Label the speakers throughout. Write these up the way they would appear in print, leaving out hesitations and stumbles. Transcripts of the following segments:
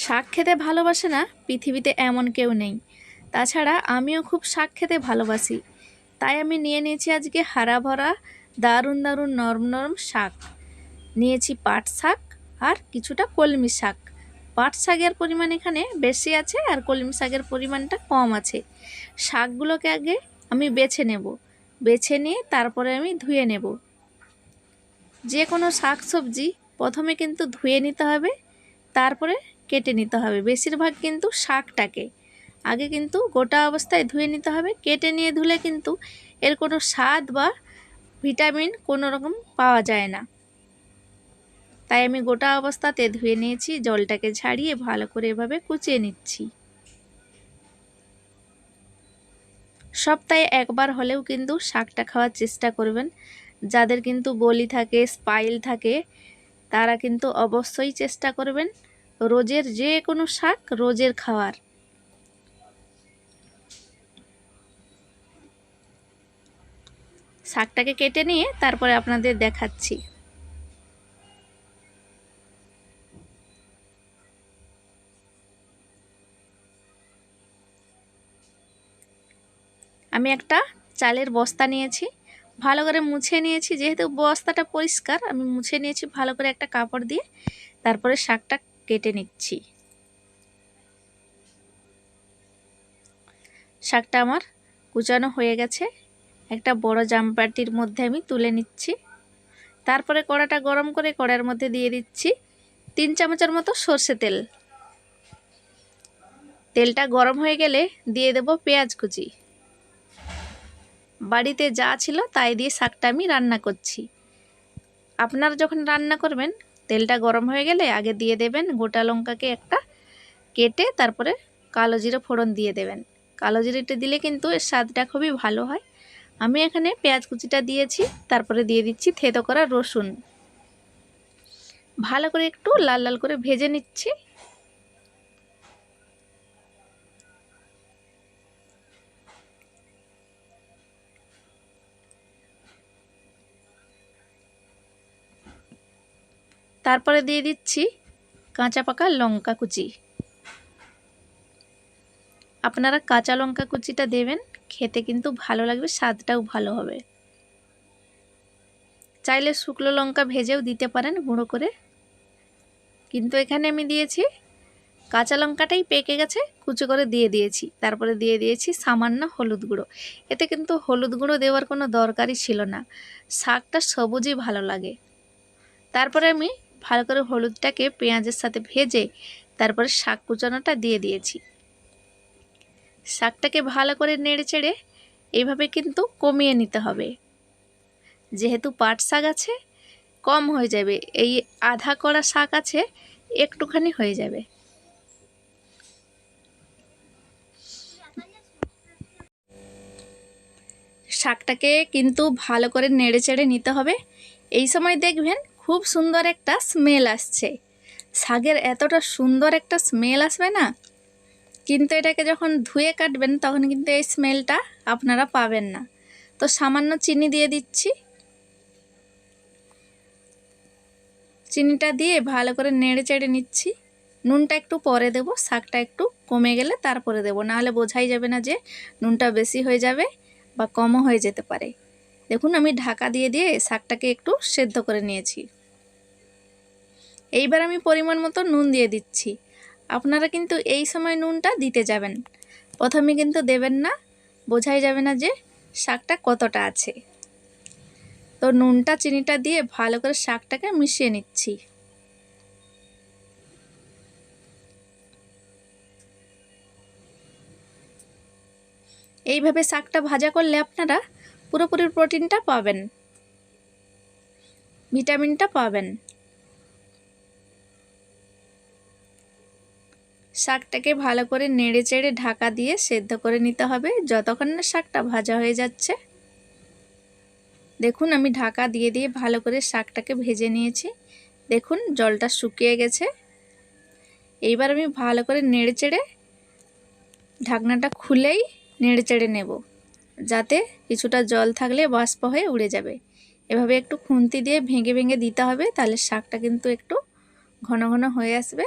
Speaker 1: শাক খেতে ভালোবাসে না পৃথিবীতে এমন কেউ নেই। তাছাড়া আমিও খুব শাক খেতে ভালোবাসি। তাই আমি নিয়ে নিয়েছি আজকে হারা ভরা দারুণ দারুণ নরম নরম শাক। নিয়েছি পাট শাক আর কিছুটা কলমি শাক। পাট শাকের পরিমাণ এখানে বেশি আছে আর কলমি শাকের পরিমাণটা কম আছে। শাকগুলোকে আগে আমি বেছে নেব, বেছে নিয়ে তারপরে আমি ধুয়ে নেব। যে কোনো শাক সবজি প্রথমে কিন্তু ধুয়ে নিতে হবে, তারপরে কেটে নিতে হবে। বেশিরভাগ কিন্তু শাকটাকে আগে কিন্তু গোটা অবস্থায় ধুয়ে নিতে হবে। কেটে নিয়ে ধুলে কিন্তু এর কোনো স্বাদ বা ভিটামিন কোনো রকম পাওয়া যায় না। তাই আমি গোটা অবস্থাতে ধুয়ে নিয়েছি, জলটাকে ঝাড়িয়ে ভালো করে এভাবে কুচিয়ে নিচ্ছি। সপ্তাহে একবার হলেও কিন্তু শাকটা খাওয়ার চেষ্টা করবেন। যাদের কিন্তু বলি থাকে, স্পাইল থাকে, তারা কিন্তু অবশ্যই চেষ্টা করবেন রোজের যে কোনো শাক রোজের খাওয়ার। শাকটাকে কেটে নিয়ে তারপরে আপনাদের দেখাচ্ছি। আমি একটা চালের বস্তা নিয়েছি, ভালো করে মুছে নিয়েছি। যেহেতু বস্তাটা পরিষ্কার, আমি মুছে নিয়েছি ভালো করে একটা কাপড় দিয়ে। তারপরে শাকটা কেটে নিচ্ছি। শাকটা আমার কুচানো হয়ে গেছে। একটা বড় জামবাটির মধ্যে আমি তুলে নিচ্ছি। তারপরে কড়াটা গরম করে কড়ার মধ্যে দিয়ে দিচ্ছি 3 চামচের মতো সর্ষে তেল। তেলটা গরম হয়ে গেলে দিয়ে দেব পেঁয়াজ কুচি। বাড়িতে যা ছিল তাই দিয়ে শাকটা আমি রান্না করছি। আপনারা যখন রান্না করবেন তেলটা গরম হয়ে গেলে আগে দিয়ে দেবেন গোটা লঙ্কাকে একটা কেটে, তারপরে কালো জিরে ফোড়ন দিয়ে দেবেন। কালো জিরেটা দিলে কিন্তু এর স্বাদটা খুবই ভালো হয়। আমি এখানে পেঁয়াজ কুচিটা দিয়েছি, তারপরে দিয়ে দিচ্ছি থেতো করা রসুন। ভালো করে একটু লাল লাল করে ভেজে নিচ্ছি। তারপরে দিয়ে দিচ্ছি কাঁচা পাকা লঙ্কা কুচি। আপনারা কাঁচা লঙ্কা কুচিটা দেবেন, খেতে কিন্তু ভালো লাগবে, স্বাদটাও ভালো হবে। চাইলে শুকনো লঙ্কা ভেজেও দিতে পারেন গুঁড়ো করে, কিন্তু এখানে আমি দিয়েছি কাঁচা লঙ্কাটাই পেকে গেছে, কুচো করে দিয়ে দিয়েছি। তারপরে দিয়ে দিয়েছি সামান্য হলুদ গুঁড়ো। এতে কিন্তু হলুদ গুঁড়ো দেওয়ার কোনো দরকারই ছিল না, শাকটা সবুজই ভালো লাগে। তারপরে আমি ভালো করে হলুদটাকে পেঁয়াজের সাথে ভেজে তারপরে শাক কুচানোটা দিয়ে দিয়েছি। শাকটাকে ভালো করে নেড়ে চেড়ে এইভাবে কিন্তু কমিয়ে নিতে হবে। যেহেতু পাট শাক আছে কম হয়ে যাবে, এই আধা কড়া শাক আছে একটুখানি হয়ে যাবে। শাকটাকে কিন্তু ভালো করে নেড়ে চেড়ে নিতে হবে। এই সময় দেখবেন খুব সুন্দর একটা স্মেল আসছে। শাকের এতটা সুন্দর একটা স্মেল আসবে না, কিন্তু এটাকে যখন ধুয়ে কাটবেন তখন কিন্তু এই স্মেলটা আপনারা পাবেন না। তো সামান্য চিনি দিয়ে দিচ্ছি। চিনিটা দিয়ে ভালো করে নেড়ে চেড়ে নিচ্ছি। নুনটা একটু পরে দেব, শাকটা একটু কমে গেলে তারপরে দেব, নাহলে বোঝাই যাবে না যে নুনটা বেশি হয়ে যাবে বা কমও হয়ে যেতে পারে। দেখুন আমি ঢাকা দিয়ে দিয়ে শাকটাকে একটু সেদ্ধ করে নিয়েছি। এইবার আমি পরিমাণ মতো নুন দিয়ে দিচ্ছি। আপনারা কিন্তু এই সময় নুনটা দিতে যাবেন, প্রথমে কিন্তু দেবেন না, বোঝাই যাবে না যে শাকটা কতটা আছে। তো নুনটা চিনিটা দিয়ে ভালো করে শাকটাকে মিশিয়ে নিচ্ছি। এইভাবে শাকটা ভাজা করলে আপনারা পুরোপুরি প্রোটিনটা পাবেন, ভিটামিনটা পাবেন। শাকটাকে ভালো করে নেড়ে চেড়ে ঢাকা দিয়ে সেদ্ধ করে নিতে হবে যতক্ষণ না শাকটা ভাজা হয়ে যাচ্ছে। দেখুন আমি ঢাকা দিয়ে দিয়ে ভালো করে শাকটাকে ভেজে নিয়েছি। দেখুন জলটা শুকিয়ে গেছে। এইবার আমি ভালো করে নেড়ে চেড়ে ঢাকনাটা খুলেই নেড়ে চেড়ে নেব, যাতে কিছুটা জল থাকলে বাষ্প হয়ে উড়ে যাবে। এভাবে একটু খুন্তি দিয়ে ভেঙে ভেঙে দিতে হবে, তাহলে শাকটা কিন্তু একটু ঘন ঘন হয়ে আসবে।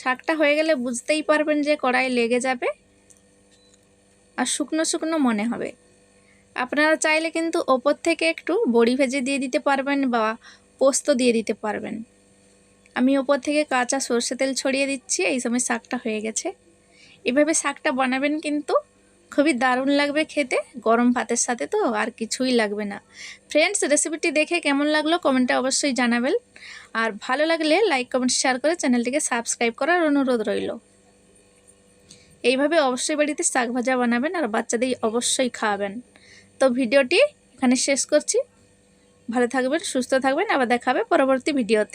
Speaker 1: শাকটা হয়ে গেলে বুঝতেই পারবেন যে কড়াই লেগে যাবে আর শুকনো শুকনো মনে হবে। আপনারা চাইলে কিন্তু ওপর থেকে একটু বড়ি ভেজে দিয়ে দিতে পারবেন বা পোস্ত দিয়ে দিতে পারবেন। আমি ওপর থেকে কাঁচা সর্ষে তেল ছড়িয়ে দিচ্ছি। এই সময় শাকটা হয়ে গেছে। এভাবে শাকটা বানাবেন, কিন্তু খুবই দারুণ লাগবে খেতে, গরম ভাতের সাথে তো আর কিছুই লাগবে না। ফ্রেন্ডস, রেসিপিটি দেখে কেমন লাগলো কমেন্টে অবশ্যই জানাবেন। আর ভালো লাগলে লাইক কমেন্ট শেয়ার করে চ্যানেলটিকে সাবস্ক্রাইব করার অনুরোধ রইল। এইভাবে অবশ্যই বাড়িতে শাক ভাজা বানাবেন আর বাচ্চাদের অবশ্যই খাওয়াবেন। তো ভিডিওটি এখানে শেষ করছি। ভালো থাকবেন, সুস্থ থাকবেন, আবার দেখা হবে পরবর্তী ভিডিওতে।